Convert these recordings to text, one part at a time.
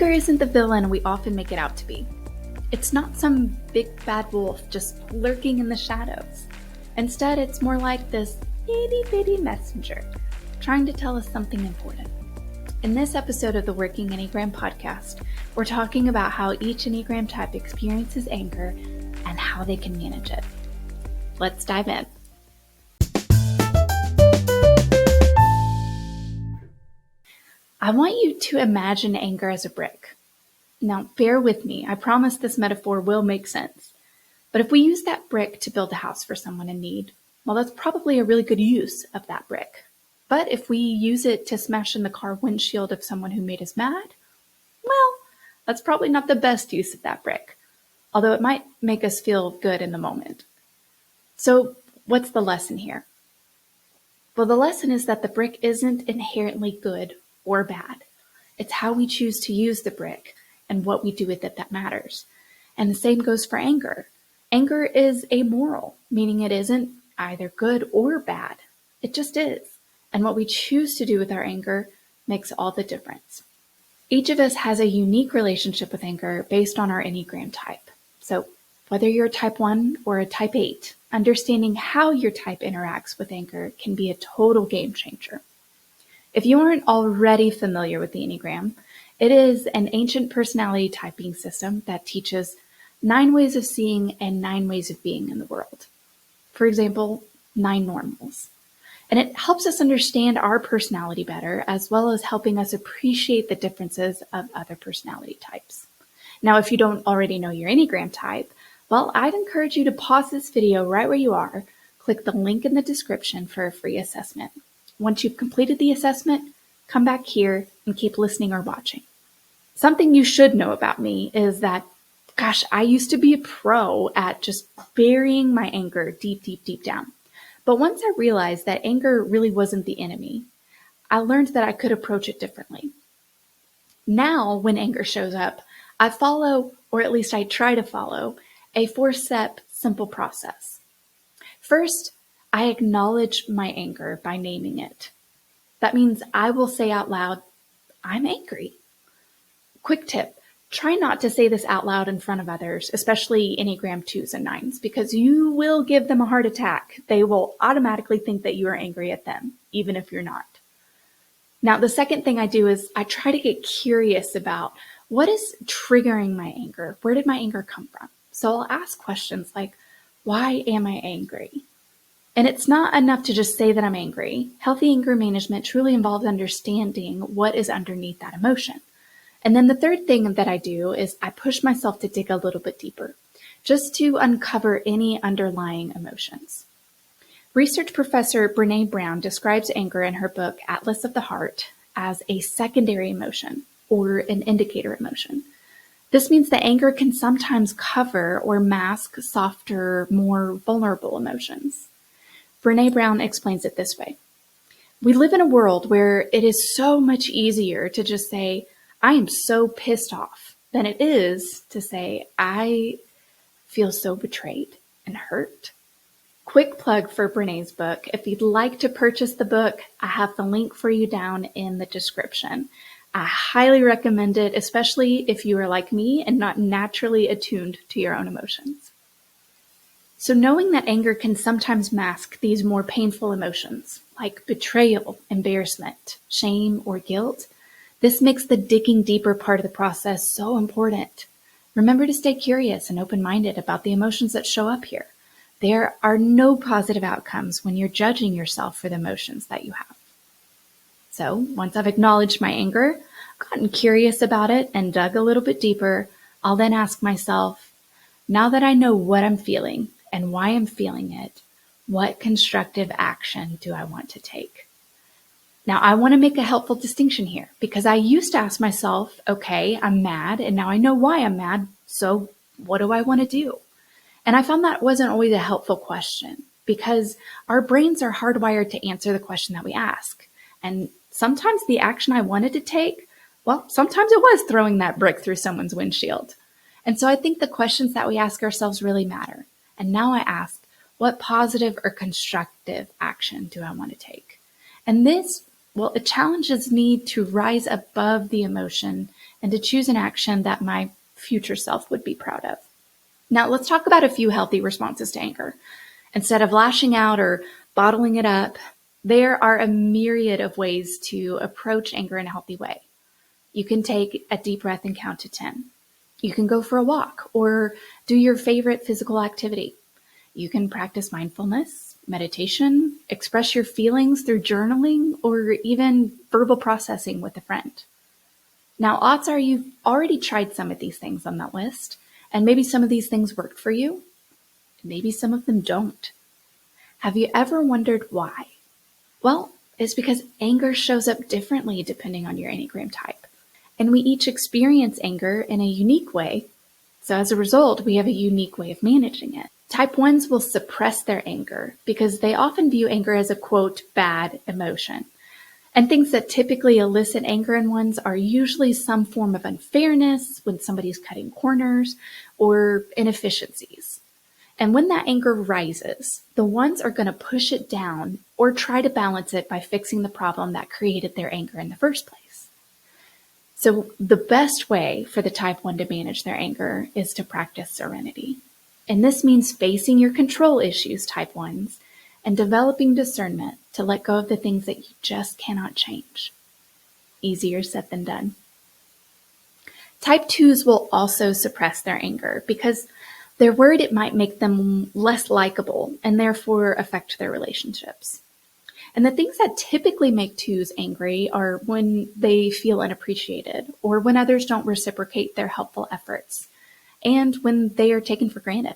Anger isn't the villain we often make it out to be. It's not some big bad wolf just lurking in the shadows. Instead, it's more like this itty-bitty messenger trying to tell us something important. In this episode of the Working Enneagram podcast, we're talking about how each Enneagram type experiences anger and how they can manage it. Let's dive in. I want you to imagine anger as a brick. Now, bear with me. I promise this metaphor will make sense. But if we use that brick to build a house for someone in need, well, that's probably a really good use of that brick. But if we use it to smash in the car windshield of someone who made us mad, well, that's probably not the best use of that brick, although it might make us feel good in the moment. So what's the lesson here? Well, the lesson is that the brick isn't inherently good or bad. It's how we choose to use the brick and what we do with it that matters. And the same goes for anger. Anger is amoral, meaning it isn't either good or bad. It just is. And what we choose to do with our anger makes all the difference. Each of us has a unique relationship with anger based on our Enneagram type. So whether you're a type 1 or a type 8, understanding how your type interacts with anger can be a total game changer. If you aren't already familiar with the Enneagram, it is an ancient personality typing system that teaches 9 ways of seeing and 9 ways of being in the world. For example, 9 normals. And it helps us understand our personality better, as well as helping us appreciate the differences of other personality types. Now, if you don't already know your Enneagram type, well, I'd encourage you to pause this video right where you are, click the link in the description for a free assessment. Once you've completed the assessment, come back here and keep listening or watching. Something you should know about me is that, I used to be a pro at just burying my anger deep down. But once I realized that anger really wasn't the enemy, I learned that I could approach it differently. Now, when anger shows up, I follow, or at least I try to follow, a 4-step simple process. First, I acknowledge my anger by naming it. That means I will say out loud, I'm angry. Quick tip, try not to say this out loud in front of others, especially Enneagram 2s and 9s, because you will give them a heart attack. They will automatically think that you are angry at them, even if you're not. Now, the second thing I do is I try to get curious about what is triggering my anger? Where did my anger come from? So I'll ask questions like, why am I angry? And it's not enough to just say that I'm angry. Healthy anger management truly involves understanding what is underneath that emotion. And then the third thing that I do is I push myself to dig a little bit deeper, just to uncover any underlying emotions. Research professor Brené Brown describes anger in her book, Atlas of the Heart, as a secondary emotion or an indicator emotion. This means that anger can sometimes cover or mask softer, more vulnerable emotions. Brené Brown explains it this way. We live in a world where it is so much easier to just say, I am so pissed off, than it is to say, I feel so betrayed and hurt. Quick plug for Brené's book. If you'd like to purchase the book, I have the link for you down in the description. I highly recommend it, especially if you are like me and not naturally attuned to your own emotions. So knowing that anger can sometimes mask these more painful emotions, like betrayal, embarrassment, shame, or guilt, this makes the digging deeper part of the process so important. Remember to stay curious and open-minded about the emotions that show up here. There are no positive outcomes when you're judging yourself for the emotions that you have. So once I've acknowledged my anger, gotten curious about it, and dug a little bit deeper, I'll then ask myself, now that I know what I'm feeling and why I'm feeling it, what constructive action do I want to take? Now, I want to make a helpful distinction here because I used to ask myself, okay, I'm mad, and now I know why I'm mad, so what do I want to do? And I found that wasn't always a helpful question because our brains are hardwired to answer the question that we ask. And sometimes the action I wanted to take, well, sometimes it was throwing that brick through someone's windshield. And so I think the questions that we ask ourselves really matter. And now I ask, what positive or constructive action do I want to take? And this Well, it challenges me to rise above the emotion and to choose an action that my future self would be proud of. Now, let's talk about a few healthy responses to anger. Instead of lashing out or bottling it up, there are a myriad of ways to approach anger in a healthy way. You can take a deep breath and count to 10. You can go for a walk or do your favorite physical activity. You can practice mindfulness, meditation, express your feelings through journaling, or even verbal processing with a friend. Now, odds are you've already tried some of these things on that list, and maybe some of these things worked for you, maybe some of them don't. Have you ever wondered why? Well, it's because anger shows up differently depending on your Enneagram type. And we each experience anger in a unique way. So as a result, we have a unique way of managing it. Type 1s will suppress their anger because they often view anger as a, quote, bad emotion. And things that typically elicit anger in ones are usually some form of unfairness, when somebody's cutting corners, or inefficiencies. And when that anger rises, the ones are going to push it down or try to balance it by fixing the problem that created their anger in the first place. So the best way for the type 1 to manage their anger is to practice serenity. And this means facing your control issues, type 1s, and developing discernment to let go of the things that you just cannot change. Easier said than done. Type 2s will also suppress their anger because they're worried it might make them less likable and therefore affect their relationships. And the things that typically make 2s angry are when they feel unappreciated or when others don't reciprocate their helpful efforts and when they are taken for granted.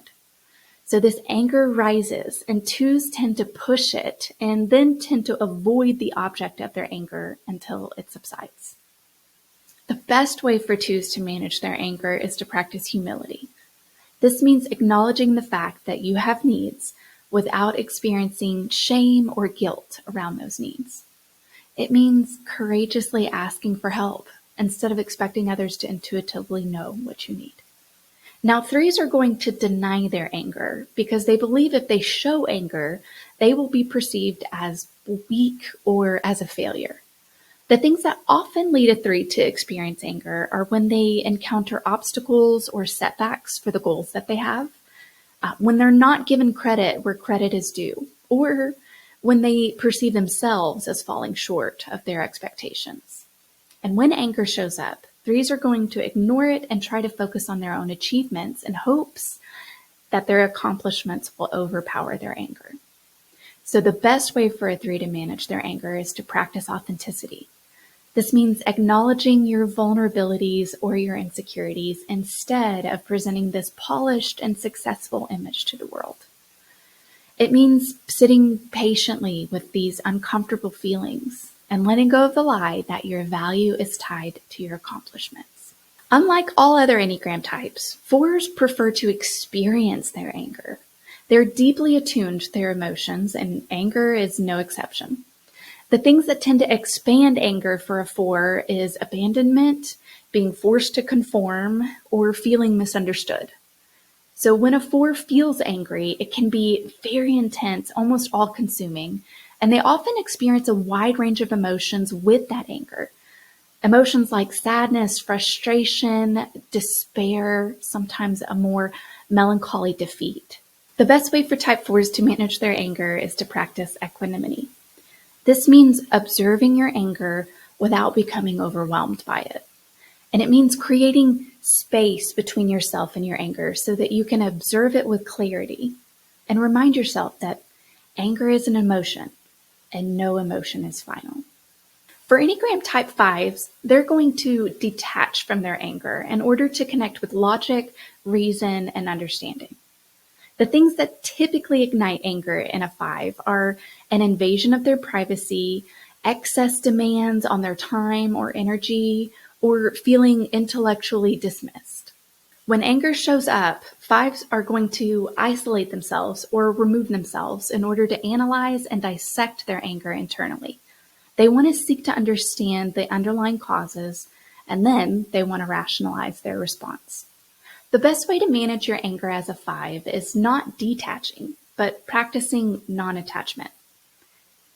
So this anger rises and 2s tend to push it and then tend to avoid the object of their anger until it subsides. The best way for 2s to manage their anger is to practice humility. This means acknowledging the fact that you have needs without experiencing shame or guilt around those needs. It means courageously asking for help instead of expecting others to intuitively know what you need. Now, 3s are going to deny their anger because they believe if they show anger, they will be perceived as weak or as a failure. The things that often lead a 3 to experience anger are when they encounter obstacles or setbacks for the goals that they have, when they're not given credit where credit is due, or when they perceive themselves as falling short of their expectations. And when anger shows up, 3s are going to ignore it and try to focus on their own achievements in hopes that their accomplishments will overpower their anger. So the best way for a 3 to manage their anger is to practice authenticity. This means acknowledging your vulnerabilities or your insecurities instead of presenting this polished and successful image to the world. It means sitting patiently with these uncomfortable feelings and letting go of the lie that your value is tied to your accomplishments. Unlike all other Enneagram types, 4s prefer to experience their anger. They're deeply attuned to their emotions, and anger is no exception. The things that tend to expand anger for a 4 is abandonment, being forced to conform, or feeling misunderstood. So when a 4 feels angry, it can be very intense, almost all-consuming, and they often experience a wide range of emotions with that anger. Emotions like sadness, frustration, despair, sometimes a more melancholy defeat. The best way for type 4s to manage their anger is to practice equanimity. This means observing your anger without becoming overwhelmed by it. And it means creating space between yourself and your anger so that you can observe it with clarity and remind yourself that anger is an emotion and no emotion is final. For Enneagram Type 5s, they're going to detach from their anger in order to connect with logic, reason, and understanding. The things that typically ignite anger in a 5 are an invasion of their privacy, excess demands on their time or energy, or feeling intellectually dismissed. When anger shows up, 5s are going to isolate themselves or remove themselves in order to analyze and dissect their anger internally. They want to seek to understand the underlying causes, and then they want to rationalize their response. The best way to manage your anger as a 5 is not detaching, but practicing non-attachment.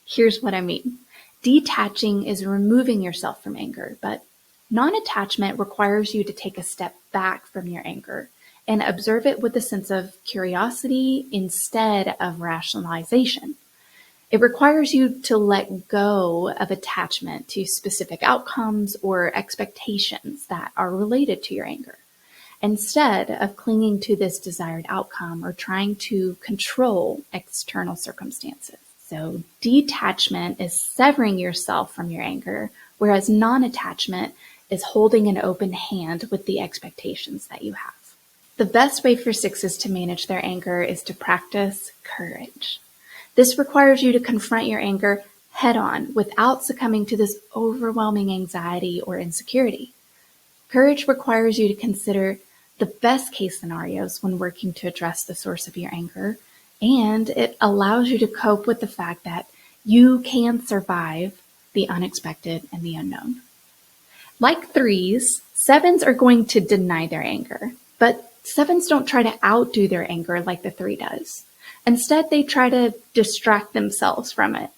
Here's what I mean. Detaching is removing yourself from anger, but non-attachment requires you to take a step back from your anger and observe it with a sense of curiosity instead of rationalization. It requires you to let go of attachment to specific outcomes or expectations that are related to your anger, instead of clinging to this desired outcome or trying to control external circumstances. So detachment is severing yourself from your anger, whereas non-attachment is holding an open hand with the expectations that you have. The best way for sixes to manage their anger is to practice courage. This requires you to confront your anger head on without succumbing to this overwhelming anxiety or insecurity. Courage requires you to consider the best case scenarios when working to address the source of your anger, and it allows you to cope with the fact that you can survive the unexpected and the unknown. Like threes, sevens are going to deny their anger, but sevens don't try to outdo their anger like the three does. Instead, they try to distract themselves from it.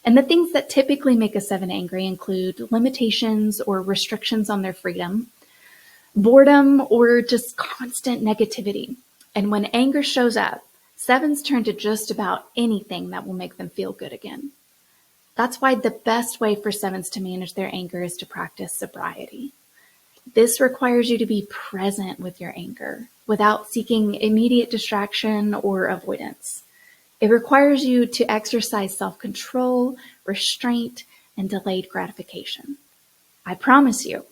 And the things that typically make a seven angry include limitations or restrictions on their freedom, boredom, or just constant negativity. And when anger shows up, sevens turn to just about anything that will make them feel good again. That's why the best way for sevens to manage their anger is to practice sobriety. This requires you to be present with your anger without seeking immediate distraction or avoidance. It requires you to exercise self-control, restraint, and delayed gratification. I promise you,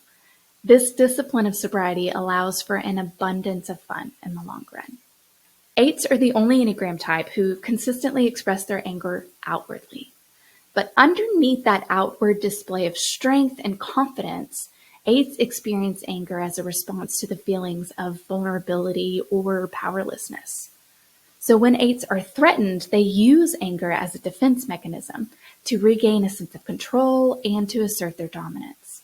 this discipline of sobriety allows for an abundance of fun in the long run. Eights are the only Enneagram type who consistently express their anger outwardly. But underneath that outward display of strength and confidence, eights experience anger as a response to the feelings of vulnerability or powerlessness. So when eights are threatened, they use anger as a defense mechanism to regain a sense of control and to assert their dominance.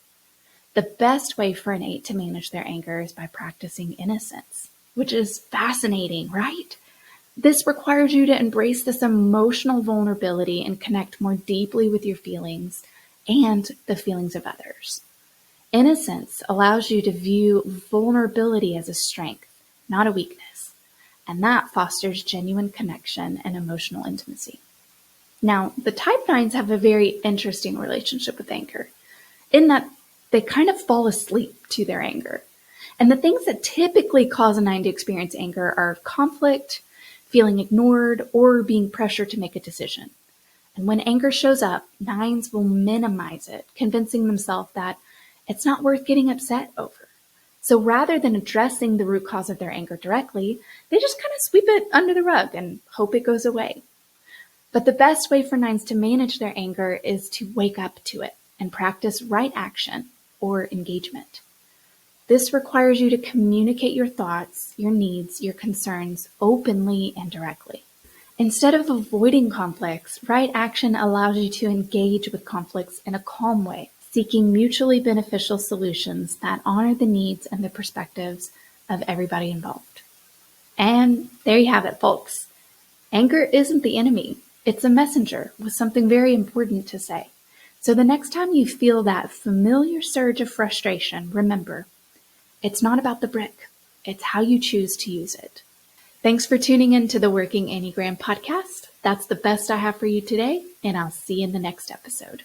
The best way for an eight to manage their anger is by practicing innocence, which is fascinating, right? This requires you to embrace this emotional vulnerability and connect more deeply with your feelings and the feelings of others. Innocence allows you to view vulnerability as a strength, not a weakness, and that fosters genuine connection and emotional intimacy. Now, the type nines have a very interesting relationship with anger, in that they kind of fall asleep to their anger. And the things that typically cause a nine to experience anger are conflict, feeling ignored, or being pressured to make a decision. And when anger shows up, nines will minimize it, convincing themselves that it's not worth getting upset over. So rather than addressing the root cause of their anger directly, they just kind of sweep it under the rug and hope it goes away. But the best way for nines to manage their anger is to wake up to it and practice right action or engagement. This requires you to communicate your thoughts, your needs, your concerns openly and directly. Instead of avoiding conflicts, right action allows you to engage with conflicts in a calm way, seeking mutually beneficial solutions that honor the needs and the perspectives of everybody involved. And there you have it, folks. Anger isn't the enemy. It's a messenger with something very important to say. So the next time you feel that familiar surge of frustration, remember, it's not about the brick. It's how you choose to use it. Thanks for tuning in to the Working Enneagram podcast. That's the best I have for you today, and I'll see you in the next episode.